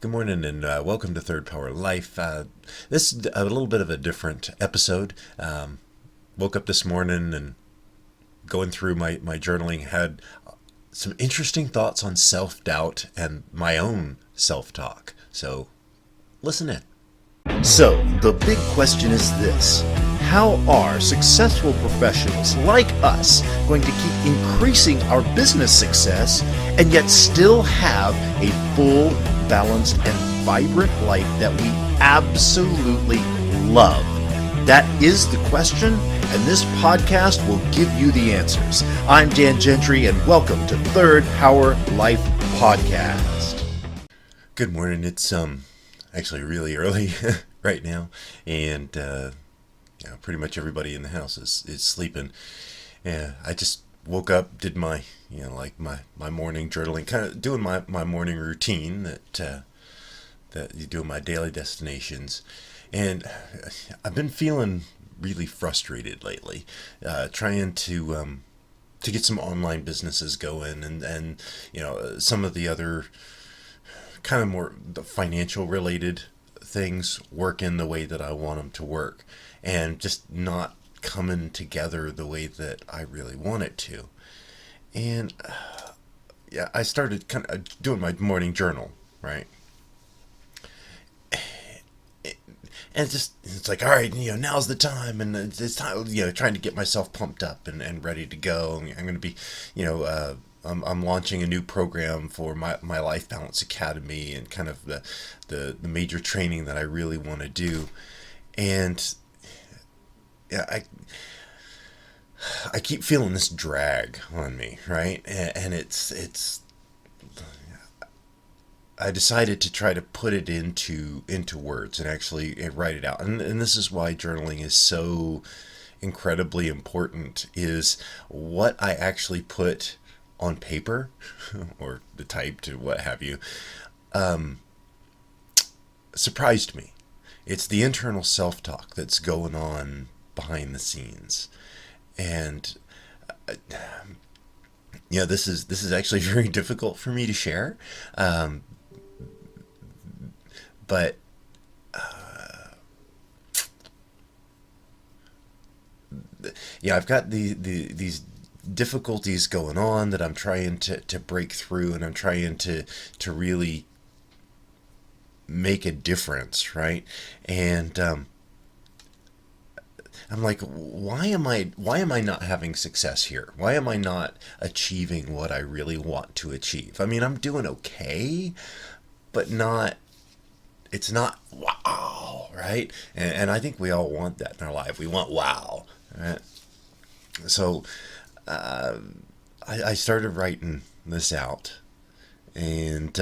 Good morning and welcome to Third Power Life. This is a little bit of a different episode. Woke up this morning and going through my journaling, had some interesting thoughts on self-doubt and my own self-talk. So listen in. So, the big question is this: how are successful professionals like us going to keep increasing our business success and yet still have a full, balanced, and vibrant life that we absolutely love? That is the question, and this podcast will give you the answers. I'm Dan Gentry, and welcome to Third Power Life Podcast. Good morning. It's actually really early right now, and pretty much everybody in the house is sleeping. Yeah, I just woke up, did my my morning journaling, kind of doing my morning routine that you do in my daily destinations, and I've been feeling really frustrated lately, trying to get some online businesses going, and some of the other kind of more the financial related things work in the way that I want them to work, and just not coming together the way that I really want it to. And I started kind of doing my morning journal, right? And it's like, all right, now's the time, and it's time, trying to get myself pumped up and ready to go. I'm going to be, I'm launching a new program for my Life Balance Academy, and kind of the major training that I really want to do. And I keep feeling this drag on me, right? And it's I decided to try to put it into words and actually write it out. And this is why journaling is so incredibly important, is what I actually put on paper or the typed or what have you, surprised me. It's the internal self-talk that's going on behind the scenes. And this is actually very difficult for me to share. But I've got these difficulties going on that I'm trying to break through, and I'm trying to really make a difference, right? And I'm like, why am I not having success here? Why am I not achieving what I really want to achieve? I mean, I'm doing okay, but it's not wow, right? And I think we all want that in our life. We want wow, right? So I started writing this out, and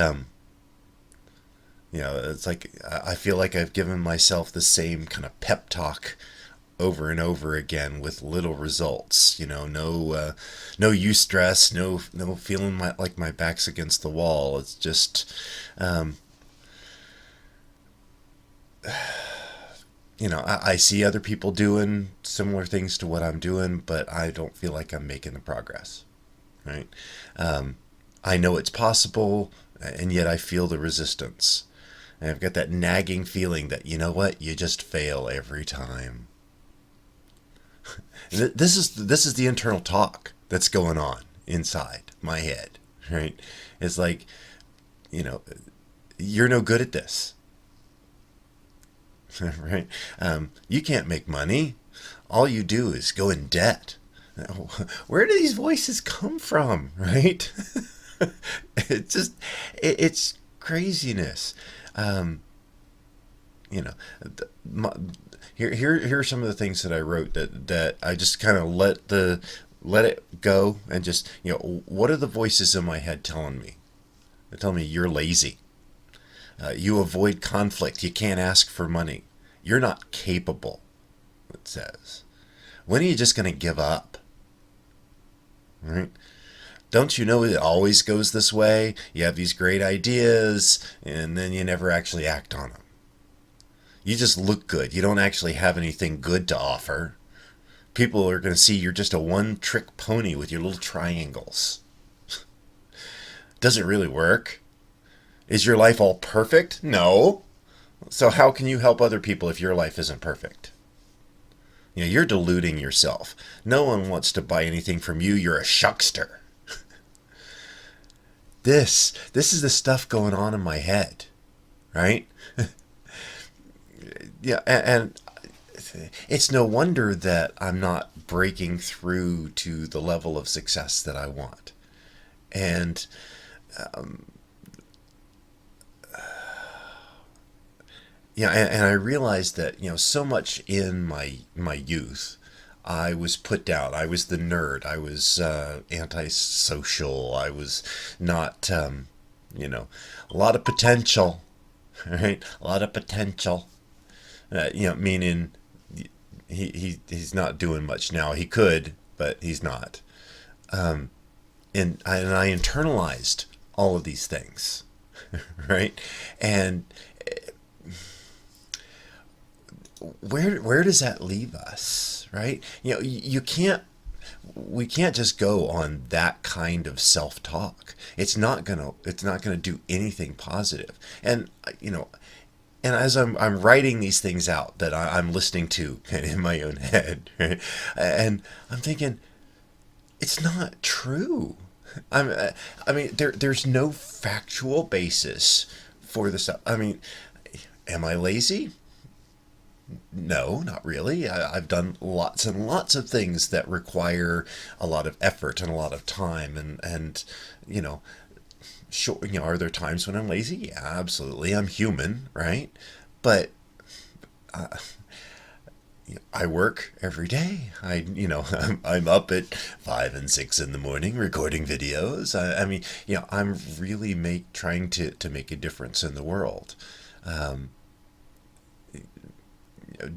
it's like I feel like I've given myself the same kind of pep talk over and over again with little results. No eustress, no feeling like my back's against the wall. It's just I see other people doing similar things to what I'm doing, but I don't feel like I'm making the progress, right? I know it's possible, and yet I feel the resistance. And I've got that nagging feeling that, you just fail every time. This is the internal talk that's going on inside my head, right? It's like, you're no good at this. Right? You can't make money. All you do is go in debt. Where do these voices come from, right? It's craziness. Here are some of the things that I wrote that I just kind of let it go, and just, what are the voices in my head telling me? They're telling me you're lazy. You avoid conflict. You can't ask for money. You're not capable, it says. When are you just going to give up? Right? Don't you know it always goes this way? You have these great ideas, and then you never actually act on them. You just look good. You don't actually have anything good to offer. People are going to see you're just a one-trick pony with your little triangles. Doesn't really work. Is your life all perfect? No. So how can you help other people if your life isn't perfect? You're deluding yourself. No one wants to buy anything from you. You're a shuckster. This is the stuff going on in my head, right? Yeah, and it's no wonder that I'm not breaking through to the level of success that I want. And yeah, and I realized that so much in my youth, I was put down. I was the nerd. I was antisocial. I was not, a lot of potential, right? A lot of potential. Meaning he's not doing much now. He could, but he's not. And I internalized all of these things, right? And where does that leave us, right? You can't we can't just go on that kind of self-talk. It's not gonna do anything positive. And and as I'm writing these things out that I'm listening to in my own head, right? And I'm thinking it's not true. I'm I mean there's no factual basis for this. I mean, am I lazy? No, not really. I've done lots and lots of things that require a lot of effort and a lot of time, and you know, sure, are there times when I'm lazy? Yeah, absolutely. I'm human, right? But I work every day. I'm up at 5 and 6 in the morning recording videos. I mean, I'm really trying to make a difference in the world. Um,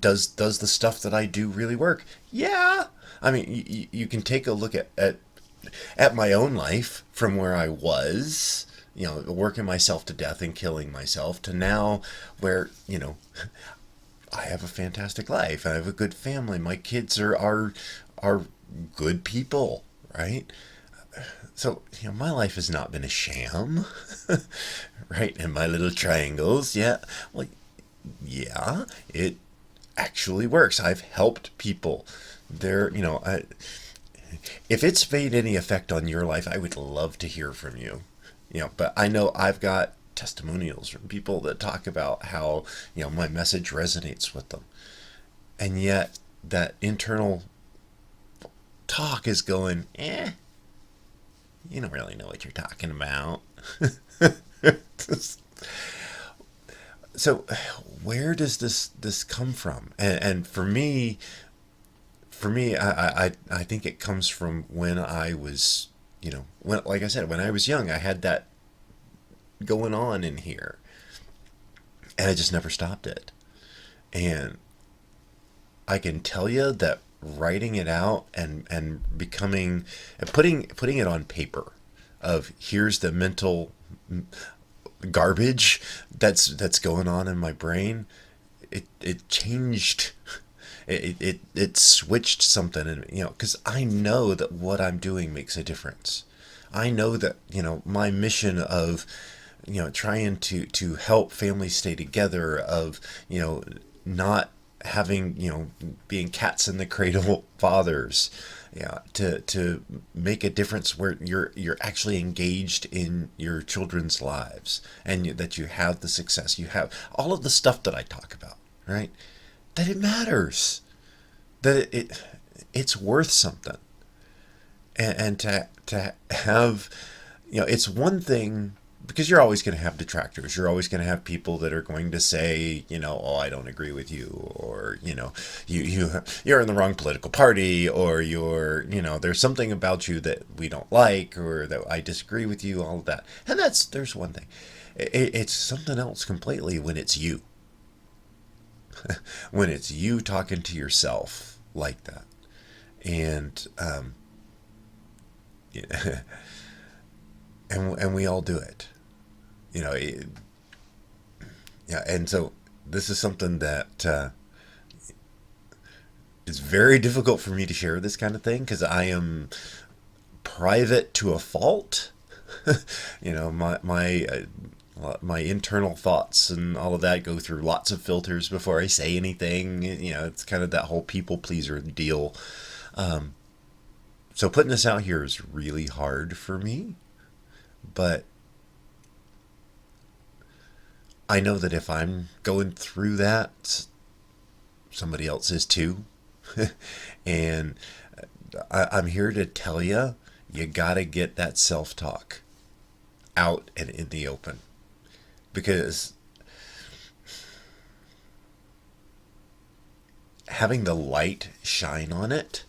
does the stuff that I do really work? Yeah. I mean, you can take a look at my own life from where I was, working myself to death and killing myself, to now where, I have a fantastic life. I have a good family. My kids are good people, right? So, my life has not been a sham, right? And my little triangles, yeah. Well, yeah, it actually works. I've helped people. If it's made any effect on your life, I would love to hear from you. But I know I've got testimonials from people that talk about how, my message resonates with them. And yet that internal talk is going, you don't really know what you're talking about. So where does this come from? And for me, I think it comes from when I was, when, like I said, when I was young, I had that going on in here, and I just never stopped it. And I can tell you that writing it out and becoming and putting it on paper, of here's the mental garbage that's going on in my brain. It changed. It switched something, and because I know that what I'm doing makes a difference. I know that my mission of trying to help families stay together, of not having being cats in the cradle fathers, to make a difference where you're actually engaged in your children's lives, and that you have the success, you have all of the stuff that I talk about, right? That it matters, that it's worth something. And to have, it's one thing, because you're always going to have detractors. You're always going to have people that are going to say, oh, I don't agree with you, or you're in the wrong political party, or there's something about you that we don't like, or that I disagree with you, all of that. And there's one thing. It's something else completely when it's you. When it's you talking to yourself like that. And yeah, and we all do it. Yeah, and so this is something that is very difficult for me to share, this kind of thing, because I am private to a fault. My My internal thoughts and all of that go through lots of filters before I say anything. It's kind of that whole people pleaser deal. So putting this out here is really hard for me, but I know that if I'm going through that, somebody else is too. And I'm here to tell you, you gotta get that self talk out and in the open. Because having the light shine on it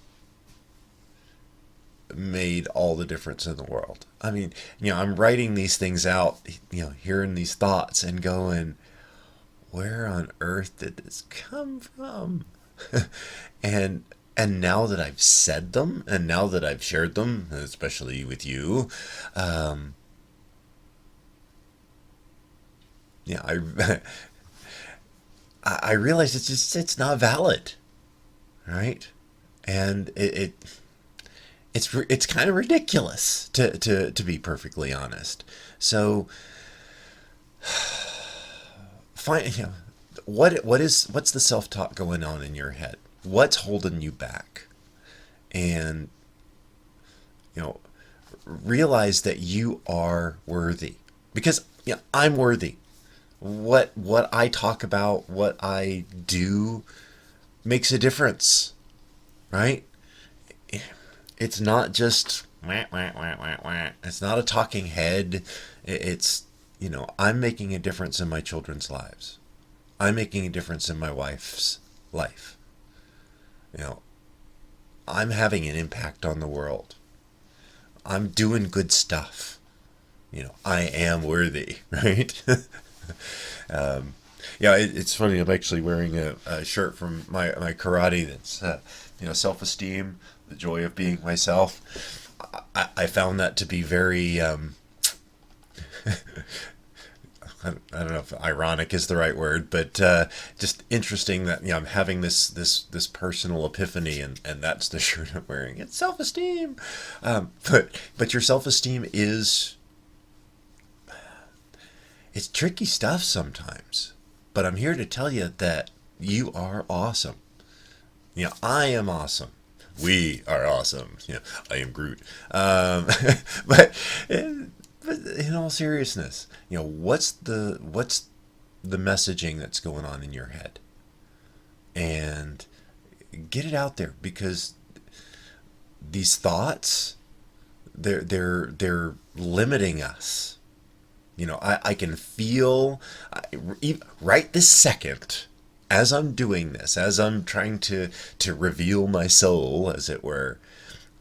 made all the difference in the world. I mean, I'm writing these things out, hearing these thoughts and going, where on earth did this come from? and and now that I've said them, and now that I've shared them, especially with you, yeah, I I realize it's not valid, right? And it's kind of ridiculous to be perfectly honest. So find what's the self talk going on in your head? What's holding you back? And you know realize that you are worthy, because I'm worthy. What I talk about, what I do makes a difference, right? It's not just wah, wah, wah, wah, wah. It's not a talking head. It's I'm making a difference in my children's lives. I'm making a difference in my wife's life. You know, I'm having an impact on the world. I'm doing good stuff. I am worthy, right? Yeah, it's funny. I'm actually wearing a shirt from my karate that's self-esteem, the joy of being myself. I found that to be very I don't know if ironic is the right word, but just interesting that I'm having this personal epiphany, and that's the shirt I'm wearing. It's self-esteem, but your self-esteem it's tricky stuff sometimes. But I'm here to tell you that you are awesome. I am awesome. We are awesome. I am Groot. But but in all seriousness, what's the messaging that's going on in your head, and get it out there, because these thoughts, they're limiting us. I can feel right this second, as I'm doing this, as I'm trying to reveal my soul, as it were,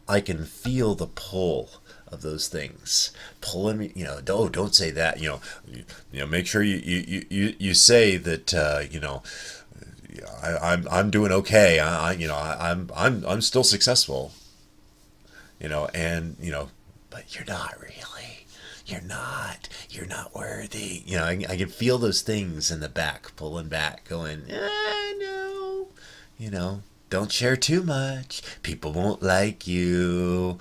I can feel the pull of those things pulling me. Don't say that. Make sure you say that. I'm doing okay. I'm still successful. But you're not really. You're not worthy. I can feel those things in the back pulling back, going, no. Don't share too much. People won't like you.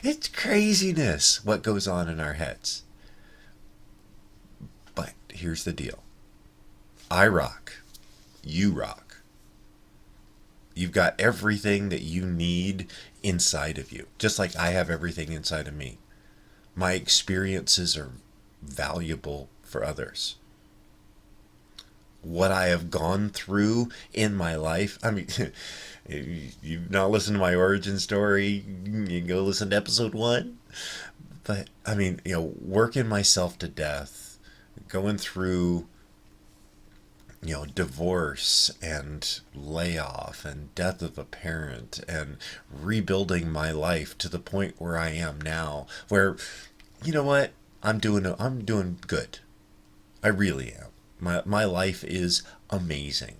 It's craziness what goes on in our heads. But here's the deal. I rock. You rock. You've got everything that you need inside of you, just like I have everything inside of me. My experiences are valuable for others. What I have gone through in my life, I mean, you've not listened to my origin story, you can go listen to episode 1. But I mean, working myself to death, going through divorce and layoff and death of a parent, and rebuilding my life to the point where I am now, where what, I'm doing good. I really am. My life is amazing.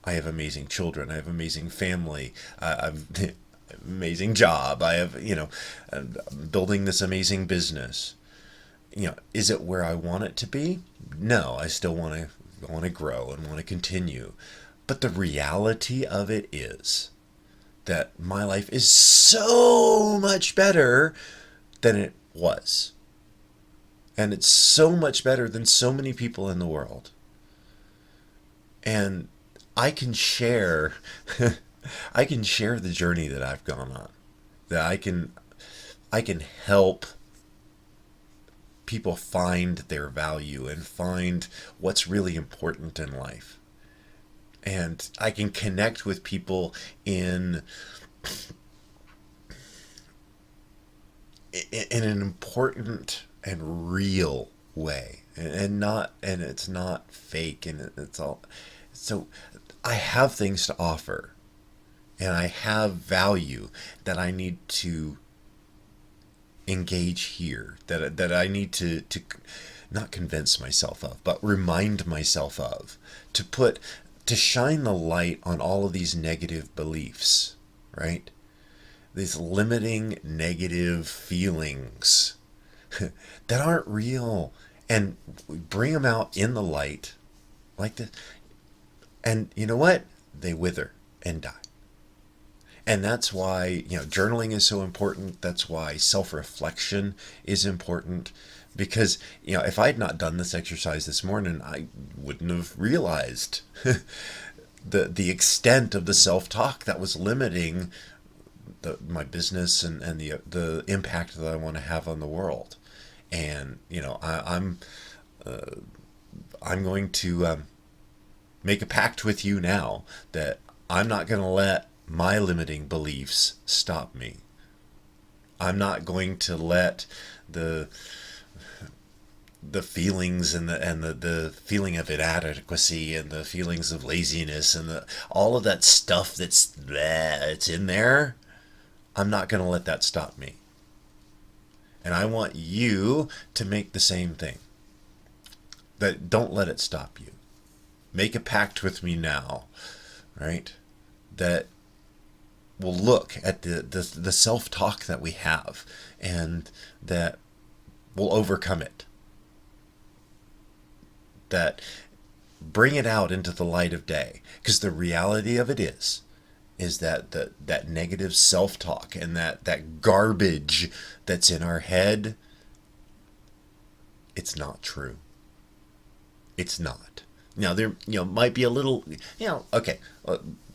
I have amazing children. I have amazing family. I've amazing job. I have I'm building this amazing business. Is it where I want it to be? No, I still want to grow and want to continue. But the reality of it is that my life is so much better than it was. And it's so much better than so many people in the world. And I can share I can share the journey that I've gone on. That I can help people find their value and find what's really important in life. And I can connect with people in an important and real way, and it's not fake, and it's all. So I have things to offer, and I have value that I need to engage here, that I need to not convince myself of, but remind myself of, to shine the light on all of these negative beliefs, right? These limiting negative feelings that aren't real, and bring them out in the light like this. And you know what? They wither and die. And that's why, journaling is so important. That's why self-reflection is important. Because, if I had not done this exercise this morning, I wouldn't have realized the extent of the self-talk that was limiting my business and the impact that I want to have on the world. And, I'm going to make a pact with you now that I'm not going to let my limiting beliefs stop me. I'm not going to let the feelings and the feeling of inadequacy and the feelings of laziness and all of that stuff it's in there. I'm not going to let that stop me. And I want you to make the same thing. But don't let it stop you. Make a pact with me now, right? That we'll look at the self-talk that we have, and that we'll overcome it. That bring it out into the light of day. Because the reality of it is that that negative self-talk and that garbage that's in our head, it's not true. It's not. Now there might be a little, okay,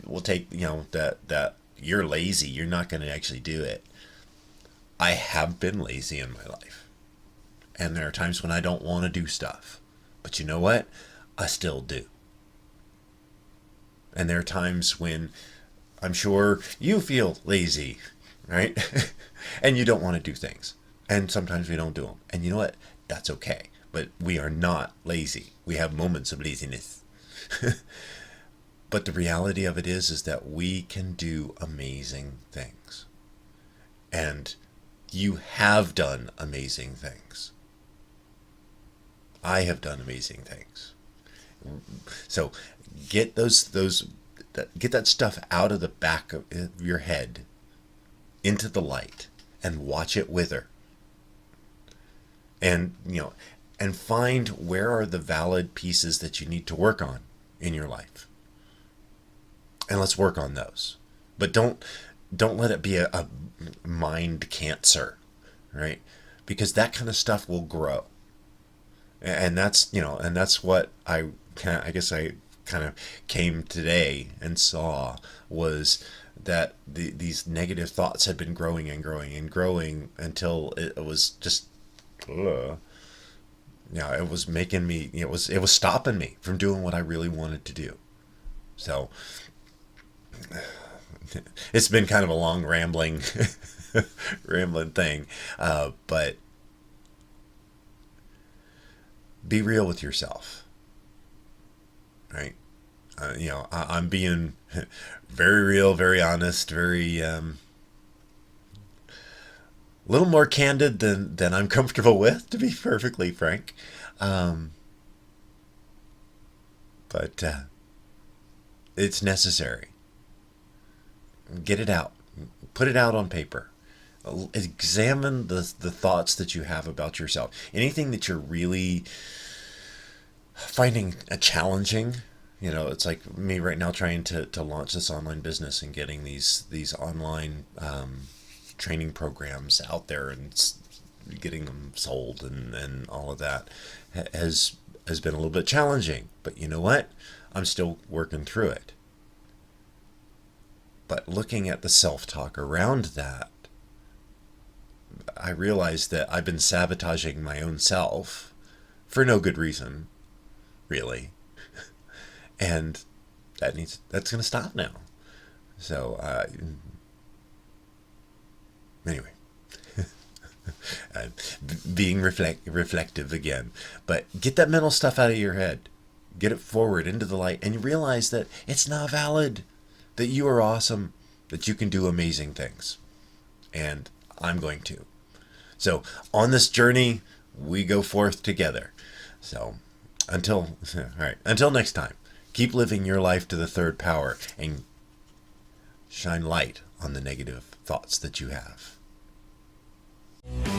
we'll take that you're lazy, you're not going to actually do it. I have been lazy in my life, and there are times when I don't want to do stuff, but you know what, I still do. And there are times when I'm sure you feel lazy, right? And you don't want to do things, and sometimes we don't do them, and you know what, that's okay. But we are not lazy. We have moments of laziness. But the reality of it is that we can do amazing things. And you have done amazing things. I have done amazing things. So get get that stuff out of the back of your head into the light and watch it wither. And and find where are the valid pieces that you need to work on in your life. And let's work on those. But don't let it be a mind cancer, right? Because that kind of stuff will grow. And that's what I guess I kind of came today and saw, was that these negative thoughts had been growing and growing and growing until it was just it was making me, it was stopping me from doing what I really wanted to do. So it's been kind of a long rambling thing, but be real with yourself, right? I'm being very real, very honest, very little more candid than I'm comfortable with, to be perfectly frank. But it's necessary. Get it out. Put it out on paper. Examine the thoughts that you have about yourself. Anything that you're really finding challenging. It's like me right now trying to launch this online business and getting these online training programs out there, and getting them sold and all of that has been a little bit challenging. But you know what? I'm still working through it. But looking at the self-talk around that, I realized that I've been sabotaging my own self for no good reason, really. And that's going to stop now. So, anyway, being reflective again. But get that mental stuff out of your head. Get it forward into the light, and you realize that it's not valid, that you are awesome, that you can do amazing things. And I'm going to. So on this journey, we go forth together. So until next time, keep living your life to the third power and shine light on the negative thoughts that you have.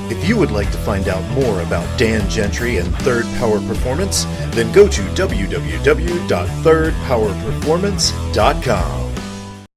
If you would like to find out more about Dan Gentry and Third Power Performance, then go to www.thirdpowerperformance.com.